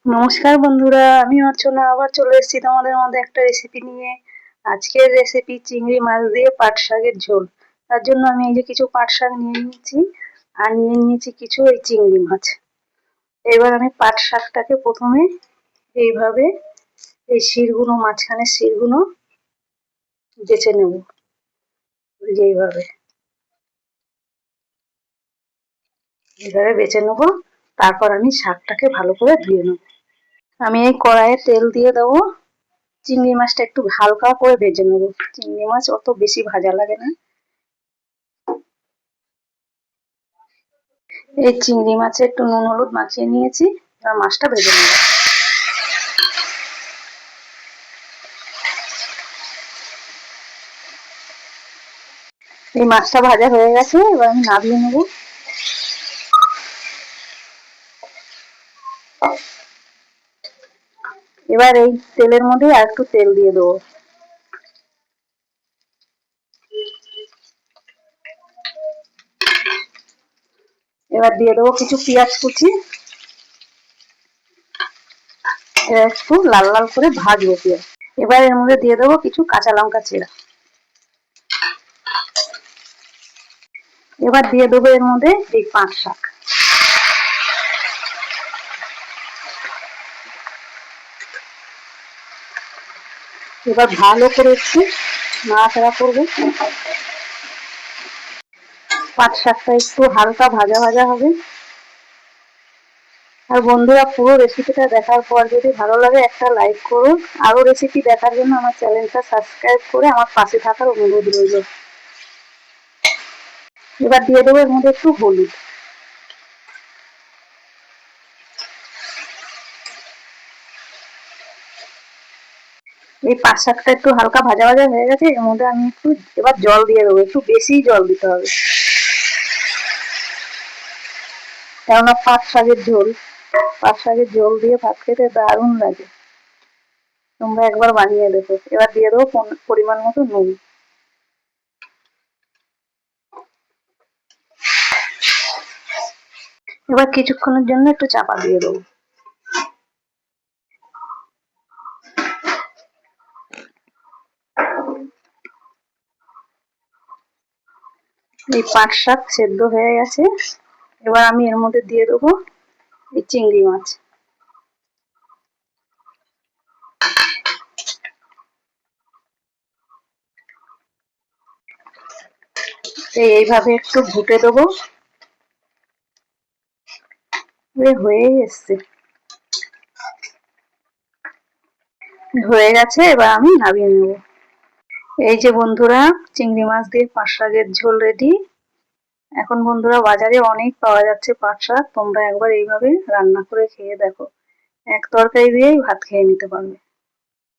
নমস্কার বন্ধুরা, আমি অর্চনা আবার চলে এসেছি তোমাদের মধ্যে একটা রেসিপি নিয়ে। আজকের রেসিপি চিংড়ি মাছ দিয়ে পাট শাকের ঝোল। তার জন্য আমি এই যে কিছু পাট শাক নিয়ে নিয়েছি আর নিয়ে নিয়েছি কিছু এই চিংড়ি মাছ। এবার আমি পাট শাকটাকে প্রথমে এইভাবে এই শিরগুলো মাঝখানে শিরগুলো বেছে নেব, এইভাবে এইভাবে বেছে নেব। তারপর আমি শাকটাকে ভালো করে ধুয়ে নেব। আমি এই কড়াইয়ে তেল দিয়ে দেবো। চিংড়ি মাছটা একটু হালকা করে ভেজে নেবো। চিংড়ি মাছ অত বেশি ভাজা লাগে না। এই চিংড়ি মাছে একটু নুন হলুদ মাখিয়ে নিয়েছি, এবার মাছটা ভেজে নেব। এই মাছটা ভাজা হয়ে গেছে, এবার আমি নামিয়ে নেব। এবার এই তেলের মধ্যে আর একটু তেল দিয়ে দেবো। এবার দিয়ে দেবো কিছু পেঁয়াজ কুচি। এবার একটু লাল লাল করে ভাজবো পেঁয়াজ। এবার এর মধ্যে দিয়ে দেবো কিছু কাঁচা লঙ্কা চেরা। এবার দিয়ে দেবো এর মধ্যে এই পাট শাক। এবার ভালো করে একটু নাড়াচাড়া করবো। পাট শাকটা একটু হালকা ভাজা ভাজা হবে। আর বন্ধুরা, পুরো রেসিপিটা দেখার পর যদি ভালো লাগে একটা লাইক করো। আরো রেসিপি দেখার জন্য আমার চ্যানেলটা সাবস্ক্রাইব করে আমার পাশে থাকার অনুরোধ রইল। এবার দিয়ে দেবো এর মধ্যে একটু হলুদ। এই পাট শাকটা একটু হালকা ভাজা ভাজা হয়ে গেছে, এর মধ্যে আমি একটু এবার জল দিয়ে দেবো। একটু বেশি জল দিতে হবে, কেননা পাট শাকের ঝোল। পাট শাকের ঝোল দিয়ে ভাত খেতে দারুণ লাগে। তোমরা একবার বানিয়ে দেখো। এবার দিয়ে দেবো পরিমাণ মতো নুন। এবার কিছুক্ষণের জন্য একটু চাপা দিয়ে দেবো। এই পাট শাক সেদ্ধ হয়ে গেছে, এবার আমি এর মধ্যে দিয়ে দেবো এই চিংড়ি মাছ। এইভাবে একটু ঘুটে দেবো। হয়েই এসছে, হয়ে গেছে, এবার আমি নামিয়ে নেব। এই যে বন্ধুরা, চিংড়ি মাছ দিয়ে পাট শাকের ঝোল রেডি। এখন বন্ধুরা বাজারে অনেক পাওয়া যাচ্ছে পাট শাক, তোমরা একবার এইভাবে রান্না করে খেয়ে দেখো। এক তরকারি দিয়েই ভাত খেয়ে নিতে পারবে।